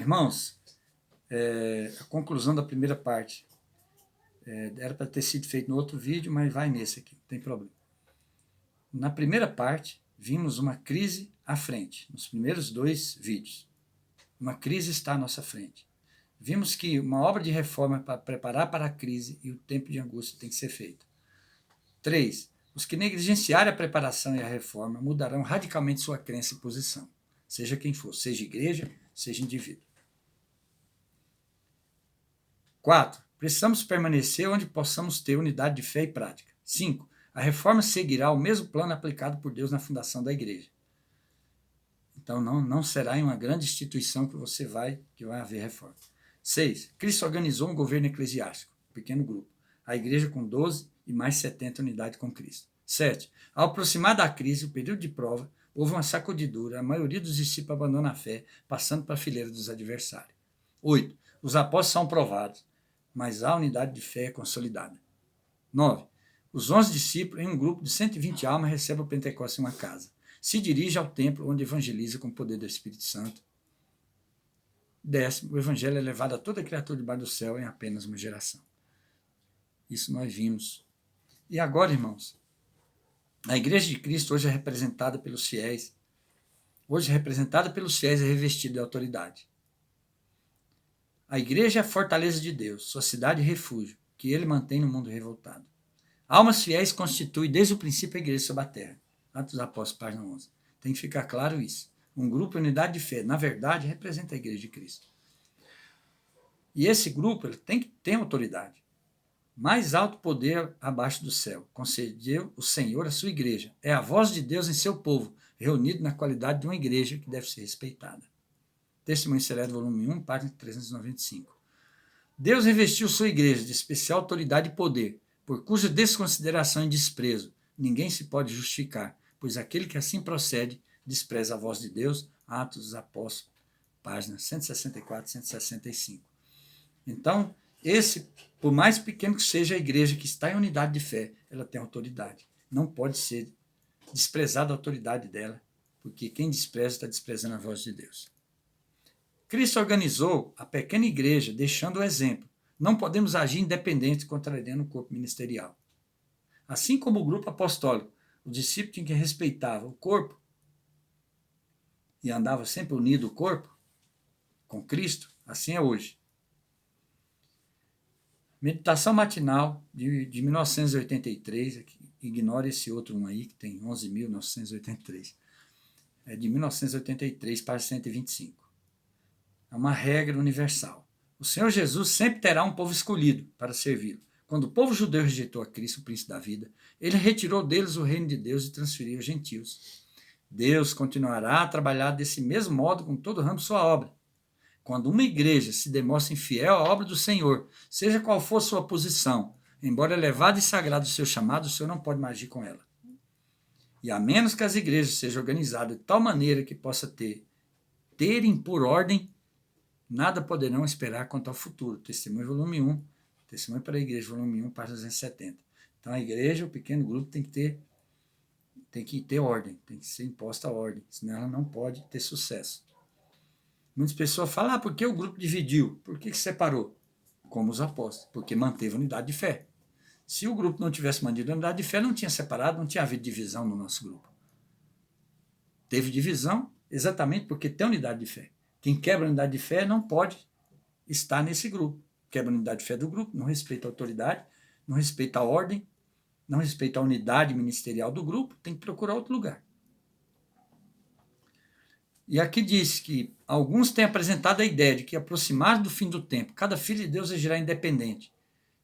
Irmãos, a conclusão da primeira parte. Era para ter sido feito no outro vídeo, mas vai nesse aqui, não tem problema. Na primeira parte, vimos uma crise à frente, nos primeiros 2 vídeos. Uma crise está à nossa frente. Vimos que uma obra de reforma para preparar para a crise e o tempo de angústia tem que ser feita. 3. Os que negligenciarem a preparação e a reforma mudarão radicalmente sua crença e posição, seja quem for, seja igreja, seja indivíduo. 4. Precisamos permanecer onde possamos ter unidade de fé e prática. 5. A reforma seguirá o mesmo plano aplicado por Deus na fundação da igreja. Então, não será em uma grande instituição que vai haver reforma. 6. Cristo organizou um governo eclesiástico, um pequeno grupo. A igreja com 12 e mais 70 unidades com Cristo. 7. Ao aproximar da crise, o período de prova, houve uma sacudidura, a maioria dos discípulos abandona a fé, passando para a fileira dos adversários. 8. Os apóstolos são provados, mas a unidade de fé é consolidada. 9. Os 11 discípulos, em um grupo de 120 almas, recebem o Pentecostes em uma casa. Se dirige ao templo, onde evangeliza com o poder do Espírito Santo. 10. O evangelho é levado a toda criatura debaixo do céu em apenas uma geração. Isso nós vimos. E agora, irmãos, a igreja de Cristo hoje é representada pelos fiéis. Hoje, representada pelos fiéis, é revestida de autoridade. A igreja é a fortaleza de Deus, sua cidade e refúgio, que ele mantém no mundo revoltado. Almas fiéis constituem desde o princípio a igreja sobre a terra. Atos dos Apóstolos, página 11. Tem que ficar claro isso. Um grupo, unidade de fé, na verdade, representa a igreja de Cristo. E esse grupo ele tem que ter autoridade. Mais alto poder abaixo do céu. Concedeu o Senhor à sua igreja. É a voz de Deus em seu povo, reunido na qualidade de uma igreja que deve ser respeitada. Testemunho Seleto, volume 1, página 395. Deus revestiu sua igreja de especial autoridade e poder, por cuja desconsideração e desprezo ninguém se pode justificar, pois aquele que assim procede despreza a voz de Deus. Atos dos Apóstolos, páginas 164 e 165. Então, por mais pequeno que seja a igreja que está em unidade de fé, ela tem autoridade. Não pode ser desprezada a autoridade dela, porque quem despreza está desprezando a voz de Deus. Cristo organizou a pequena igreja deixando o exemplo. Não podemos agir independentes contrariando o corpo ministerial. Assim como o grupo apostólico, o discípulo tinha que respeitar o corpo e andava sempre unido o corpo com Cristo, assim é hoje. Meditação matinal de 1983, ignore esse outro um aí, que tem 11.983. É de 1983 para 125. É uma regra universal. O Senhor Jesus sempre terá um povo escolhido para servi-lo. Quando o povo judeu rejeitou a Cristo, o príncipe da vida, ele retirou deles o reino de Deus e transferiu aos gentios. Deus continuará a trabalhar desse mesmo modo com todo o ramo de sua obra. Quando uma igreja se demonstra infiel à obra do Senhor, seja qual for sua posição, embora elevado e sagrado o seu chamado, o Senhor não pode mais agir com ela. E a menos que as igrejas sejam organizadas de tal maneira que possa terem por ordem, nada poderão esperar quanto ao futuro. Testemunho volume 1, Testemunho para a Igreja, volume 1, página 270. Então a igreja, o pequeno grupo, tem que ter ordem, tem que ser imposta a ordem, senão ela não pode ter sucesso. Muitas pessoas falam, por que o grupo dividiu? Por que separou? Como os apóstolos, porque manteve a unidade de fé. Se o grupo não tivesse mantido a unidade de fé, não tinha separado, não tinha havido divisão no nosso grupo. Teve divisão exatamente porque tem unidade de fé. Quem quebra a unidade de fé não pode estar nesse grupo. Quebra a unidade de fé do grupo, não respeita a autoridade, não respeita a ordem, não respeita a unidade ministerial do grupo, tem que procurar outro lugar. E aqui diz que alguns têm apresentado a ideia de que, aproximar do fim do tempo, cada filho de Deus agirá independente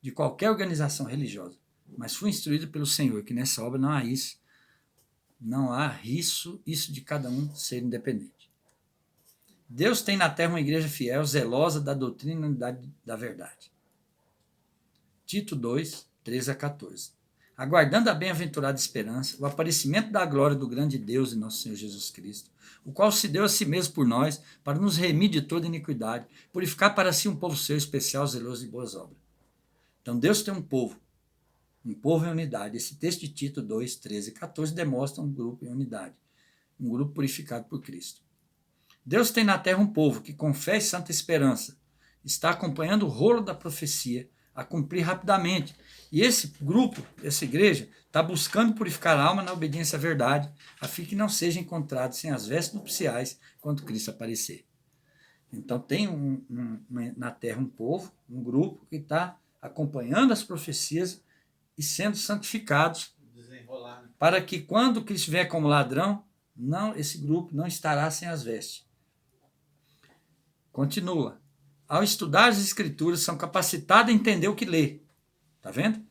de qualquer organização religiosa. Mas fui instruído pelo Senhor que nessa obra não há isso. Não há isso de cada um ser independente. Deus tem na terra uma igreja fiel, zelosa da doutrina e unidade da verdade. Tito 2, 13 a 14. Aguardando a bem-aventurada esperança, o aparecimento da glória do grande Deus e nosso Senhor Jesus Cristo, o qual se deu a si mesmo por nós, para nos remir de toda iniquidade, purificar para si um povo seu especial, zeloso de boas obras. Então Deus tem um povo em unidade. Esse texto de Tito 2, 13 e 14 demonstra um grupo em unidade, um grupo purificado por Cristo. Deus tem na terra um povo que, com fé e santa esperança, está acompanhando o rolo da profecia a cumprir rapidamente. E esse grupo, essa igreja, está buscando purificar a alma na obediência à verdade, a fim que não seja encontrado sem as vestes nupciais quando Cristo aparecer. Então tem na terra um povo, um grupo que está acompanhando as profecias e sendo santificados, para que quando Cristo vier como ladrão, esse grupo não estará sem as vestes. Continua. Ao estudar as Escrituras, são capacitados a entender o que lê. Está vendo?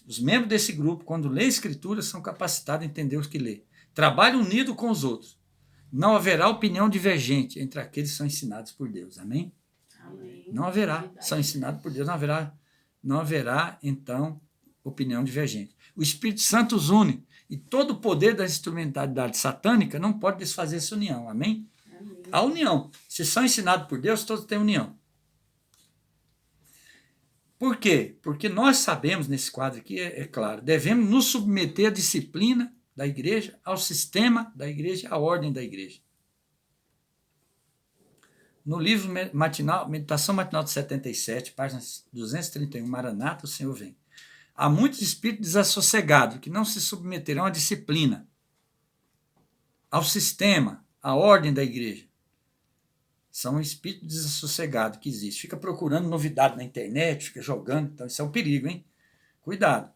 Os membros desse grupo, quando lê a Escritura, são capacitados a entender o que lê. Trabalham unido com os outros. Não haverá opinião divergente entre aqueles que são ensinados por Deus. Amém? Amém. Não haverá. São ensinados por Deus. Não haverá, então, opinião divergente. O Espírito Santo os une. E todo o poder da instrumentalidade satânica não pode desfazer essa união. Amém? Amém. A união. Se são ensinados por Deus, todos têm união. Por quê? Porque nós sabemos, nesse quadro aqui, é claro, devemos nos submeter à disciplina da igreja, ao sistema da igreja, à ordem da igreja. No livro Meditação Matinal de 77, página 231, Maranata, o Senhor vem. Há muitos espíritos desassossegados que não se submeterão à disciplina, ao sistema, à ordem da igreja. São um espírito desassossegado que existe. Fica procurando novidade na internet, fica jogando. Então, isso é um perigo, hein? Cuidado.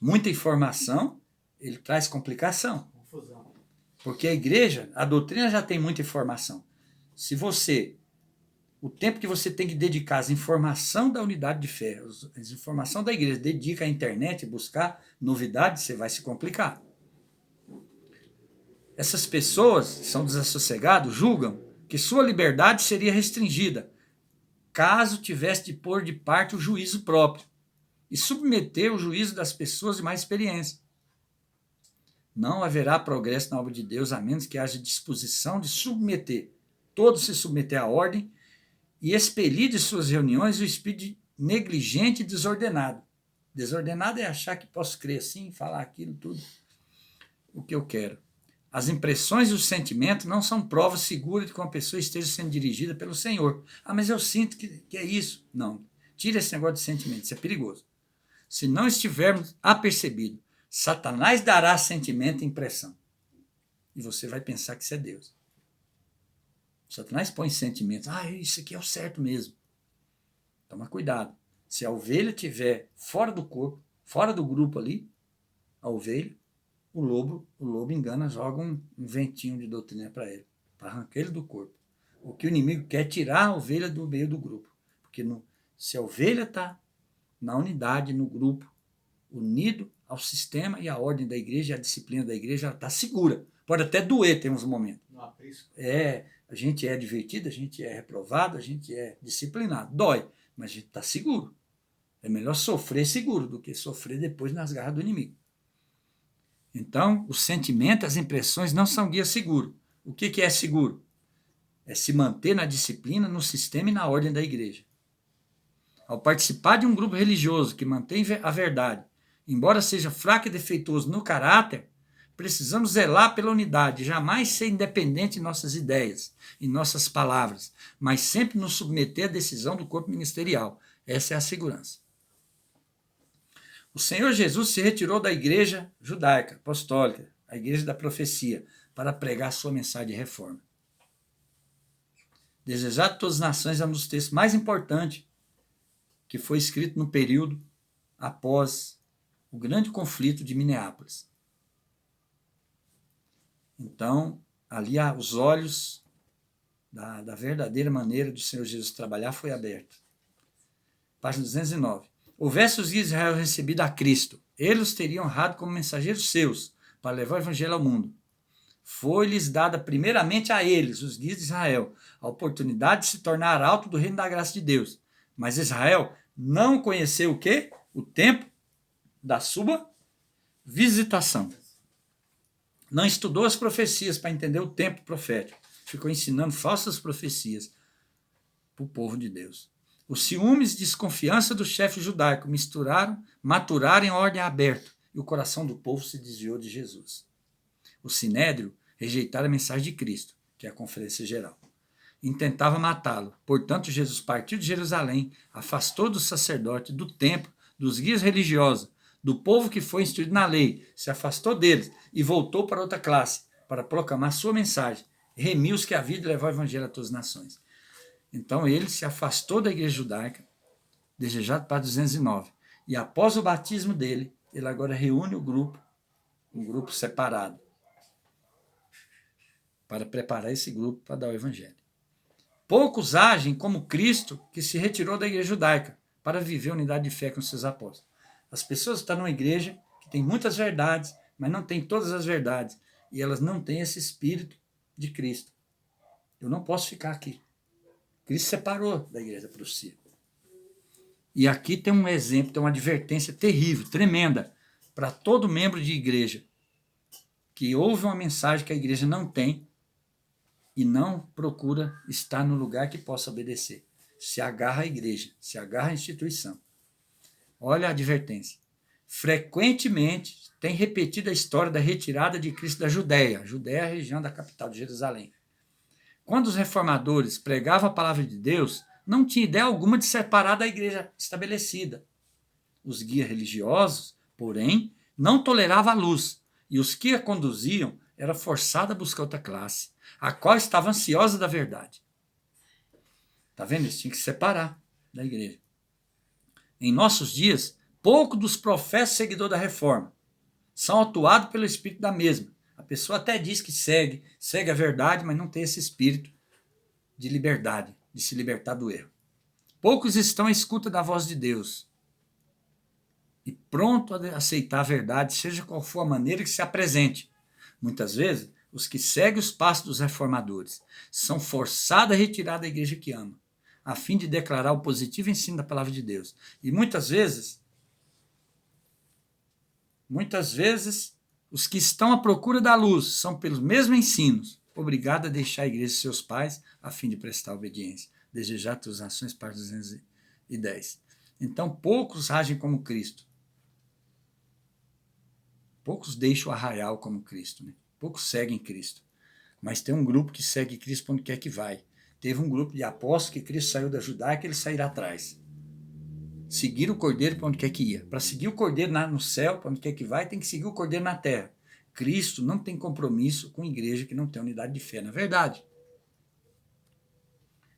Muita informação, ele traz complicação. Confusão. Porque a igreja, a doutrina já tem muita informação. Se você, o tempo que você tem que dedicar às informações da unidade de fé, às informações da igreja, dedica à internet, buscar novidades, você vai se complicar. Essas pessoas que são desassossegadas, julgam que sua liberdade seria restringida, caso tivesse de pôr de parte o juízo próprio e submeter o juízo das pessoas de mais experiência. Não haverá progresso na obra de Deus, a menos que haja disposição de submeter, todos se submeter à ordem e expelir de suas reuniões o espírito negligente e desordenado. Desordenado é achar que posso crer assim, falar aquilo, tudo o que eu quero. As impressões e os sentimentos não são provas seguras de que uma pessoa esteja sendo dirigida pelo Senhor. Ah, mas eu sinto que é isso. Não. Tira esse negócio de sentimento, isso é perigoso. Se não estivermos apercebidos, Satanás dará sentimento e impressão. E você vai pensar que isso é Deus. Satanás põe sentimentos. Ah, isso aqui é o certo mesmo. Toma cuidado. Se a ovelha estiver fora do corpo, fora do grupo ali, a ovelha, o lobo engana, joga um ventinho de doutrina para ele, para arrancar ele do corpo. O que o inimigo quer é tirar a ovelha do meio do grupo. Porque se a ovelha está na unidade, no grupo, unido ao sistema e à ordem da igreja, a disciplina da igreja, ela está segura. Pode até doer, tem uns momentos. A gente é divertido, a gente é reprovado, a gente é disciplinado. Dói, mas a gente está seguro. É melhor sofrer seguro do que sofrer depois nas garras do inimigo. Então, o sentimento, as impressões não são guia seguro. O que é seguro? É se manter na disciplina, no sistema e na ordem da igreja. Ao participar de um grupo religioso que mantém a verdade, embora seja fraco e defeituoso no caráter, precisamos zelar pela unidade, jamais ser independente em nossas ideias, em nossas palavras, mas sempre nos submeter à decisão do corpo ministerial. Essa é a segurança. O Senhor Jesus se retirou da igreja judaica, apostólica, a igreja da profecia, para pregar sua mensagem de reforma. Desejado de todas as nações é um dos textos mais importantes que foi escrito no período após o grande conflito de Mineápolis. Então, ali os olhos da verdadeira maneira do Senhor Jesus trabalhar foi aberto. Página 209. Houvesse os guias de Israel recebido a Cristo, eles os teriam honrado como mensageiros seus, para levar o evangelho ao mundo. Foi-lhes dada primeiramente a eles, os guias de Israel, a oportunidade de se tornar alto do reino da graça de Deus. Mas Israel não conheceu o quê? O tempo da sua visitação. Não estudou as profecias para entender o tempo profético. Ficou ensinando falsas profecias para o povo de Deus. Os ciúmes e desconfiança do chefe judaico maturaram em ordem aberta, e o coração do povo se desviou de Jesus. O sinédrio rejeitaram a mensagem de Cristo, que é a conferência geral. intentava matá-lo. Portanto, Jesus partiu de Jerusalém, afastou do sacerdote, do templo, dos guias religiosos, do povo que foi instruído na lei, se afastou deles e voltou para outra classe, para proclamar sua mensagem, remir os que haviam de levar o evangelho a todas as nações. Então ele se afastou da igreja judaica, desejado para 209. E após o batismo dele, ele agora reúne um grupo separado, para preparar esse grupo para dar o evangelho. Poucos agem como Cristo, que se retirou da igreja judaica para viver a unidade de fé com seus apóstolos. As pessoas estão numa igreja que tem muitas verdades, mas não tem todas as verdades. E elas não têm esse espírito de Cristo. Eu não posso ficar aqui. Cristo separou da igreja da profecia. E aqui tem um exemplo, tem uma advertência terrível, tremenda, para todo membro de igreja, que ouve uma mensagem que a igreja não tem e não procura estar no lugar que possa obedecer. Se agarra à igreja, se agarra à instituição. Olha a advertência. Frequentemente tem repetido a história da retirada de Cristo da Judéia. Judéia é a região da capital de Jerusalém. Quando os reformadores pregavam a palavra de Deus, não tinha ideia alguma de separar da igreja estabelecida. Os guias religiosos, porém, não toleravam a luz, e os que a conduziam eram forçados a buscar outra classe, a qual estava ansiosa da verdade. Está vendo? Eles tinham que separar da igreja. Em nossos dias, pouco dos professos seguidores da reforma são atuados pelo espírito da mesma. A pessoa até diz que segue a verdade, mas não tem esse espírito de liberdade, de se libertar do erro. Poucos estão à escuta da voz de Deus e pronto a aceitar a verdade, seja qual for a maneira que se apresente. Muitas vezes, os que seguem os passos dos reformadores são forçados a retirar da igreja que ama, a fim de declarar o positivo ensino da palavra de Deus. E muitas vezes, os que estão à procura da luz são, pelos mesmos ensinos, obrigados a deixar a igreja de seus pais a fim de prestar obediência. Desejar tuas ações, parte 210. Então, poucos agem como Cristo. Poucos deixam o arraial como Cristo, né? Poucos seguem Cristo. Mas tem um grupo que segue Cristo para onde quer que vai. Teve um grupo de apóstolos que Cristo saiu da Judaica, ele sairá atrás. Seguir o Cordeiro para onde quer que ia. Para seguir o Cordeiro no céu, para onde quer que vai, tem que seguir o Cordeiro na terra. Cristo não tem compromisso com a igreja que não tem unidade de fé, na verdade.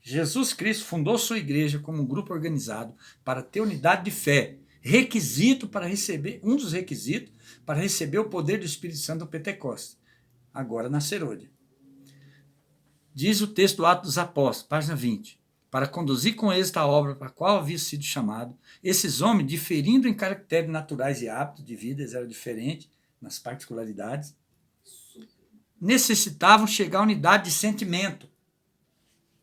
Jesus Cristo fundou sua igreja como um grupo organizado para ter unidade de fé. Um dos requisitos para receber o poder do Espírito Santo do Pentecostes. Agora na Serôdia. Diz o texto do Atos dos Apóstolos, página 20. Para conduzir com êxito a obra para a qual havia sido chamado, esses homens, diferindo em caracteres naturais e hábitos de vida, eles eram diferentes nas particularidades, necessitavam chegar à unidade de sentimento.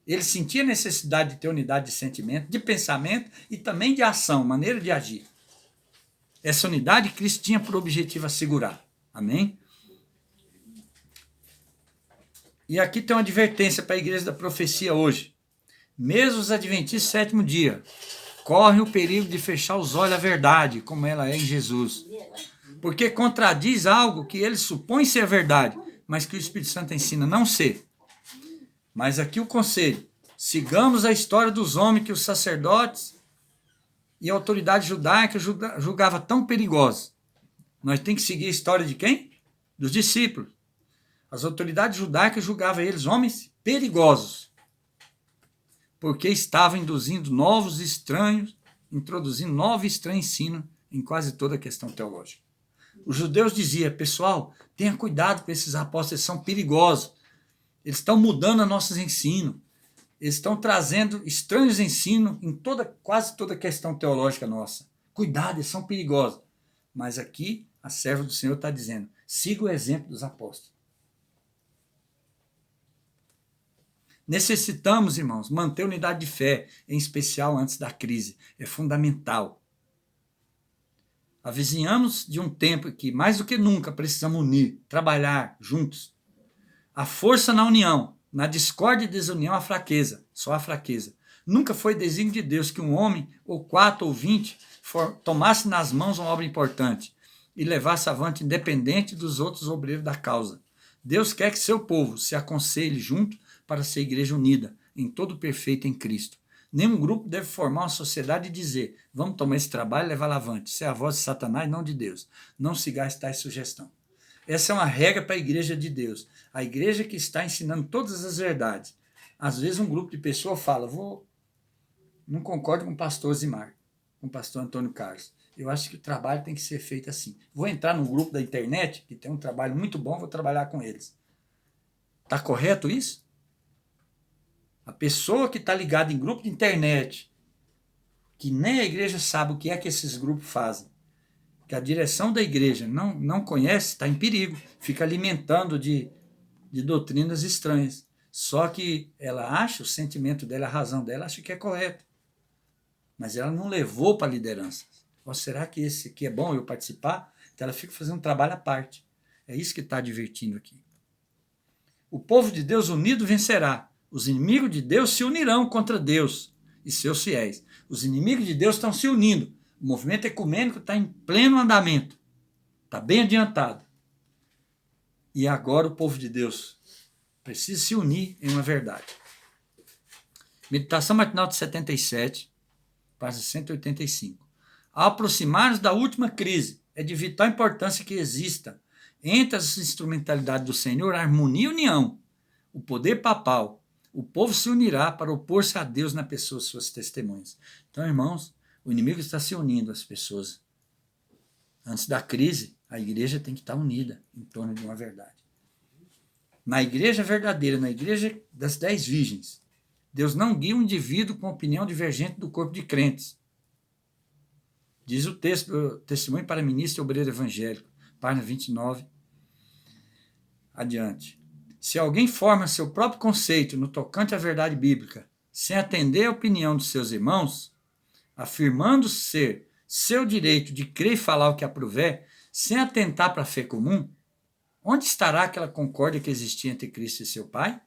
Ele sentia necessidade de ter unidade de sentimento, de pensamento e também de ação, maneira de agir. Essa unidade Cristo tinha por objetivo assegurar. Amém? E aqui tem uma advertência para a igreja da profecia hoje. Mesmo os adventistas do sétimo dia correm o perigo de fechar os olhos à verdade, como ela é em Jesus. Porque contradiz algo que eles supõem ser verdade, mas que o Espírito Santo ensina não ser. Mas aqui o conselho, sigamos a história dos homens que os sacerdotes e a autoridade judaica julgavam tão perigosos. Nós temos que seguir a história de quem? Dos discípulos. As autoridades judaicas julgavam eles homens perigosos, porque estavam introduzindo novos e estranho ensino em quase toda a questão teológica. Os judeus diziam, pessoal, tenha cuidado com esses apóstolos, eles são perigosos. Eles estão mudando nossos ensinos. Eles estão trazendo estranhos ensinos em quase toda a questão teológica nossa. Cuidado, eles são perigosos. Mas aqui, a serva do Senhor está dizendo, siga o exemplo dos apóstolos. Necessitamos, irmãos, manter unidade de fé, em especial antes da crise. É fundamental. Avizinhamos de um tempo que, mais do que nunca, precisamos unir, trabalhar juntos. A força na união, na discórdia e desunião, a fraqueza, só a fraqueza. Nunca foi desígnio de Deus que um homem, ou 4 ou 20, tomasse nas mãos uma obra importante e levasse avante independente dos outros obreiros da causa. Deus quer que seu povo se aconselhe junto para ser igreja unida, em todo perfeito em Cristo. Nenhum grupo deve formar uma sociedade e dizer: vamos tomar esse trabalho e levar avante. Isso é a voz de Satanás, não de Deus. Não sigais tais sugestão. Essa é uma regra para a igreja de Deus. A igreja que está ensinando todas as verdades. Às vezes um grupo de pessoas fala: não concordo com o pastor Zimar, com o pastor Antônio Carlos. Eu acho que o trabalho tem que ser feito assim. Vou entrar no grupo da internet, que tem um trabalho muito bom, vou trabalhar com eles. Está correto isso? A pessoa que está ligada em grupo de internet, que nem a igreja sabe o que é que esses grupos fazem, que a direção da igreja não conhece, está em perigo, fica alimentando de doutrinas estranhas. Só que ela acha, o sentimento dela, a razão dela, acha que é correto. Mas ela não levou para a liderança. Ou será que esse aqui é bom eu participar? Então ela fica fazendo um trabalho à parte. É isso que está divertindo aqui. O povo de Deus unido vencerá. Os inimigos de Deus se unirão contra Deus e seus fiéis. Os inimigos de Deus estão se unindo. O movimento ecumênico está em pleno andamento. Está bem adiantado. E agora o povo de Deus precisa se unir em uma verdade. Meditação matinal de 77, página 185. Ao aproximar-nos da última crise, é de vital importância que exista entre as instrumentalidades do Senhor harmonia e união. O poder papal, o povo se unirá para opor-se a Deus na pessoa de suas testemunhas. Então, irmãos, o inimigo está se unindo às pessoas. Antes da crise, a igreja tem que estar unida em torno de uma verdade. Na igreja verdadeira, na igreja das 10 virgens, Deus não guia um indivíduo com opinião divergente do corpo de crentes. Diz o texto, Testemunho para Ministro e Obreiro Evangélico, página 29, adiante. Se alguém forma seu próprio conceito no tocante à verdade bíblica, sem atender à opinião dos seus irmãos, afirmando ser seu direito de crer e falar o que aprouver, sem atentar para a fé comum, onde estará aquela concórdia que existia entre Cristo e seu Pai?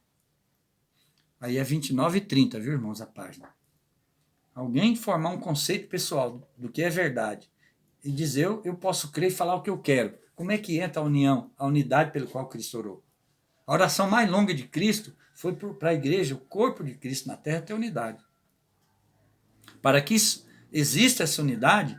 Aí é 29 e 30, viu, irmãos, a página. Alguém formar um conceito pessoal do que é verdade e dizer eu posso crer e falar o que eu quero. Como é que entra a união, a unidade pelo qual Cristo orou? A oração mais longa de Cristo foi para a igreja, o corpo de Cristo na terra, ter unidade. Para que exista essa unidade,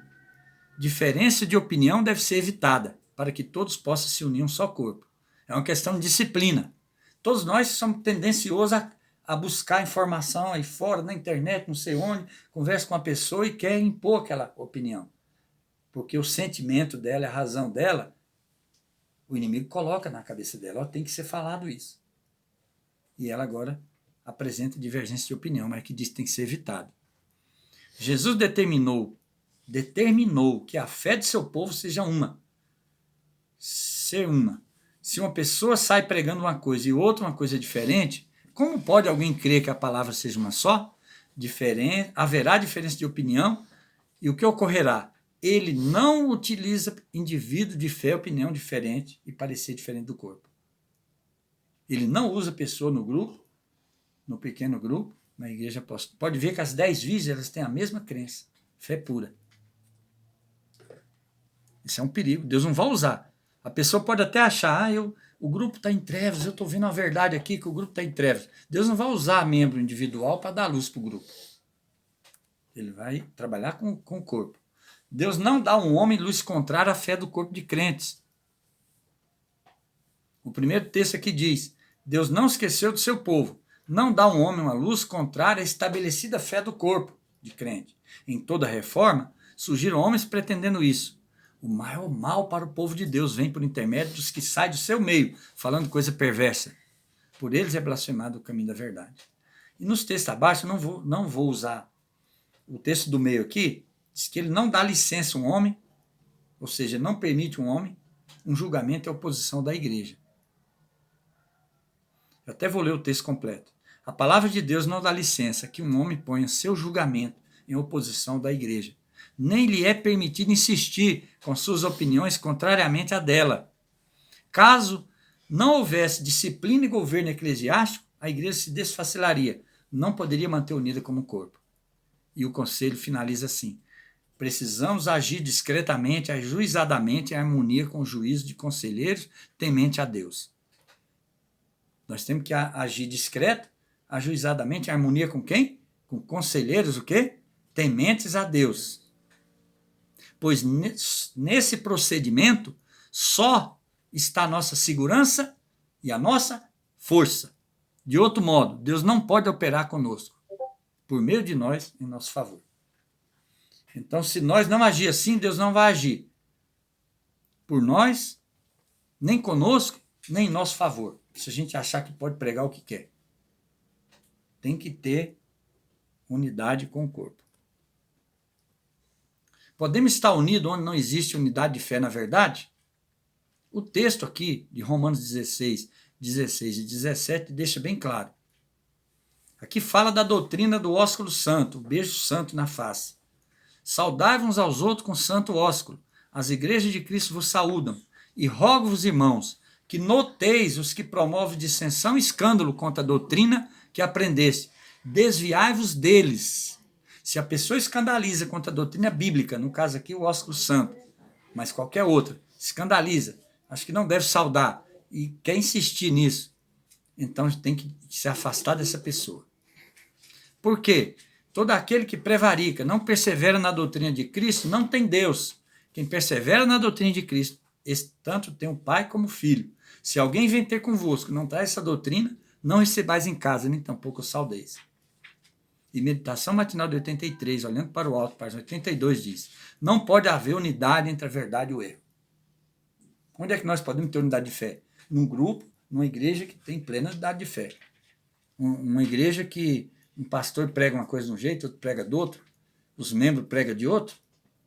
diferença de opinião deve ser evitada, para que todos possam se unir em um só corpo. É uma questão de disciplina. Todos nós somos tendenciosos a buscar informação aí fora, na internet, não sei onde, conversa com uma pessoa e quer impor aquela opinião. Porque o sentimento dela, a razão dela, o inimigo coloca na cabeça dela, tem que ser falado isso. E ela agora apresenta divergência de opinião, mas que diz que tem que ser evitado. Jesus determinou que a fé de seu povo seja uma. Ser uma. Se uma pessoa sai pregando uma coisa e outra uma coisa diferente, como pode alguém crer que a palavra seja uma só? Haverá diferença de opinião e o que ocorrerá? Ele não utiliza indivíduo de fé, opinião diferente e parecer diferente do corpo. Ele não usa pessoa no grupo, no pequeno grupo, na igreja apostólica. Pode ver que as 10 virgens elas têm a mesma crença, fé pura. Isso é um perigo, Deus não vai usar. A pessoa pode até achar, o grupo está em trevas, eu estou vendo a verdade aqui que o grupo está em trevas. Deus não vai usar membro individual para dar luz para o grupo. Ele vai trabalhar com o corpo. Deus não dá a um homem luz contrária à fé do corpo de crentes. O primeiro texto aqui diz, Deus não esqueceu do seu povo. Não dá a um homem uma luz contrária à estabelecida fé do corpo de crente. Em toda reforma, surgiram homens pretendendo isso. O maior mal para o povo de Deus vem por intermédio dos que saem do seu meio, falando coisa perversa. Por eles é blasfemado o caminho da verdade. E nos textos abaixo, eu não vou usar o texto do meio aqui, diz que ele não dá licença a um homem, ou seja, não permite um homem, um julgamento e oposição da igreja. Eu até vou ler o texto completo. A palavra de Deus não dá licença que um homem ponha seu julgamento em oposição da igreja. Nem lhe é permitido insistir com suas opiniões contrariamente à dela. Caso não houvesse disciplina e governo eclesiástico, a igreja se desfacilaria, não poderia manter unida como corpo. E o conselho finaliza assim: precisamos agir discretamente, ajuizadamente, em harmonia com o juízo de conselheiros, temente a Deus. Nós temos que agir discreto, ajuizadamente em harmonia com quem? Com conselheiros, o quê? Tementes a Deus. Pois nesse procedimento só está a nossa segurança e a nossa força. De outro modo, Deus não pode operar conosco, por meio de nós, em nosso favor. Então, se nós não agir assim, Deus não vai agir por nós, nem conosco, nem em nosso favor. Se a gente achar que pode pregar o que quer. Tem que ter unidade com o corpo. Podemos estar unidos onde não existe unidade de fé na verdade? O texto aqui de Romanos 16 e 17 deixa bem claro. Aqui fala da doutrina do ósculo santo, o beijo santo na face. Saudai-vos uns aos outros com santo ósculo. As igrejas de Cristo vos saúdam. E rogo-vos, irmãos, que noteis os que promovem dissensão e escândalo contra a doutrina que aprendeste. Desviai-vos deles. Se a pessoa escandaliza contra a doutrina bíblica, no caso aqui o ósculo santo, mas qualquer outra, escandaliza, acho que não deve saudar e quer insistir nisso, então tem que se afastar dessa pessoa. Por quê? Todo aquele que prevarica, não persevera na doutrina de Cristo, não tem Deus. Quem persevera na doutrina de Cristo, esse tanto tem o Pai como o Filho. Se alguém vem ter convosco não traz essa doutrina, não recebais em casa, nem tampouco o saudeis. E Meditação Matinal de 83, olhando para o alto, página 82, diz: não pode haver unidade entre a verdade e o erro. Onde é que nós podemos ter unidade de fé? Num grupo, numa igreja que tem plena unidade de fé. Uma igreja que um pastor prega uma coisa de um jeito, outro prega do outro, os membros pregam de outro,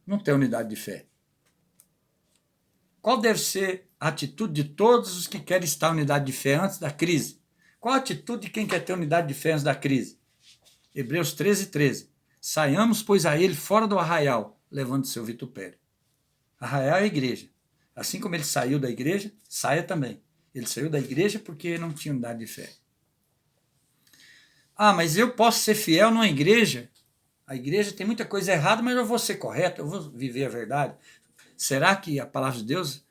não tem unidade de fé. Qual deve ser a atitude de todos os que querem estar em unidade de fé antes da crise? Qual a atitude de quem quer ter unidade de fé antes da crise? Hebreus 13. Saiamos, pois, a ele fora do arraial, levando seu vitupério. Arraial é a igreja. Assim como ele saiu da igreja, saia também. Ele saiu da igreja porque não tinha unidade de fé. Ah, mas eu posso ser fiel numa igreja? A igreja tem muita coisa errada, mas eu vou ser correto, eu vou viver a verdade. Será que a palavra de Deus,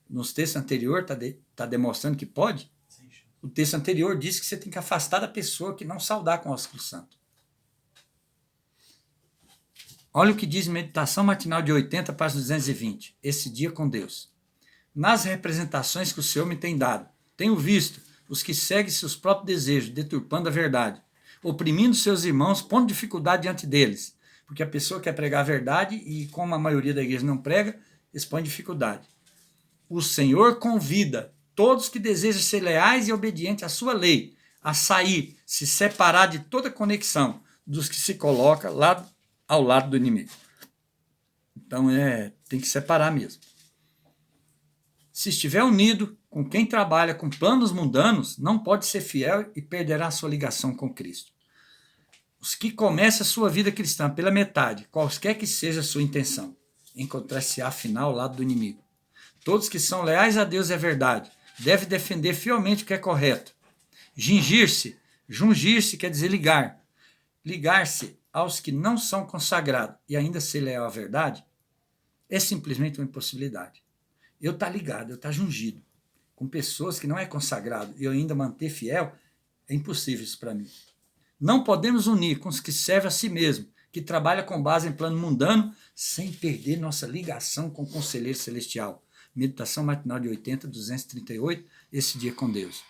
nos textos anteriores, está demonstrando que pode? O texto anterior diz que você tem que afastar da pessoa que não saudar com o ósculo santo. Olha o que diz Meditação Matinal de 80, página 220. Esse dia com Deus. Nas representações que o Senhor me tem dado, tenho visto os que seguem seus próprios desejos, deturpando a verdade, oprimindo seus irmãos, pondo dificuldade diante deles. Porque a pessoa quer pregar a verdade e, como a maioria da igreja não prega, eles põem dificuldade. O Senhor convida todos que desejam ser leais e obedientes à sua lei a sair, se separar de toda conexão dos que se colocam lá ao lado do inimigo. Então tem que separar mesmo. Se estiver unido com quem trabalha com planos mundanos, não pode ser fiel e perderá sua ligação com Cristo. Os que começam a sua vida cristã pela metade, qualquer que seja a sua intenção, encontrar-se afinal ao lado do inimigo. Todos que são leais a Deus é verdade, devem defender fielmente o que é correto. Jungir-se quer dizer ligar. Ligar-se aos que não são consagrados e ainda ser leal à verdade é simplesmente uma impossibilidade. Eu estar ligado, eu estar jungido com pessoas que não é consagrado e eu ainda manter fiel, é impossível isso para mim. Não podemos unir com os que servem a si mesmo, que trabalham com base em plano mundano, sem perder nossa ligação com o Conselheiro Celestial. Meditação Matinal de 80, 238, esse dia com Deus.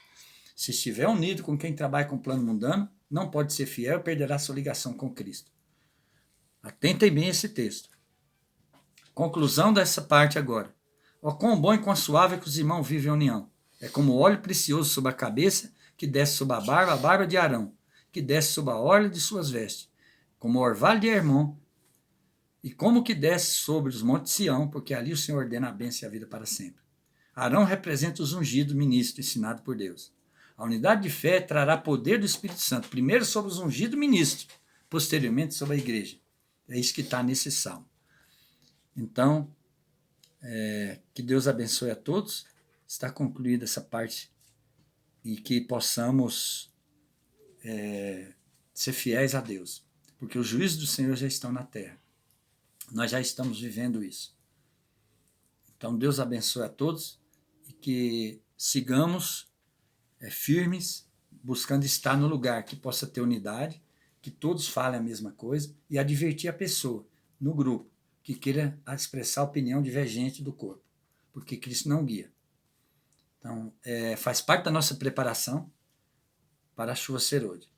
Se estiver unido com quem trabalha com plano mundano, não pode ser fiel e perderá sua ligação com Cristo. Atentem bem esse texto. Conclusão dessa parte agora. Ó, quão bom e quão suave é que os irmãos vivem em união. É como óleo precioso sobre a cabeça, que desce sobre a barba de Arão, que desce sobre a orla de suas vestes, como o orvalho de Hermon, e como que desce sobre os montes de Sião, porque ali o Senhor ordena a bênção e a vida para sempre. Arão representa os ungidos ministros ensinados por Deus. A unidade de fé trará poder do Espírito Santo, primeiro sobre os ungidos ministros, posteriormente sobre a igreja. É isso que está nesse salmo. Então, que Deus abençoe a todos. Está concluída essa parte e que possamos ser fiéis a Deus, porque os juízos do Senhor já estão na terra. Nós já estamos vivendo isso. Então, Deus abençoe a todos e que sigamos firmes buscando estar no lugar que possa ter unidade, que todos falem a mesma coisa e advertir a pessoa no grupo que queira expressar opinião divergente do corpo, porque Cristo não guia. Então, faz parte da nossa preparação para a Shua Serod.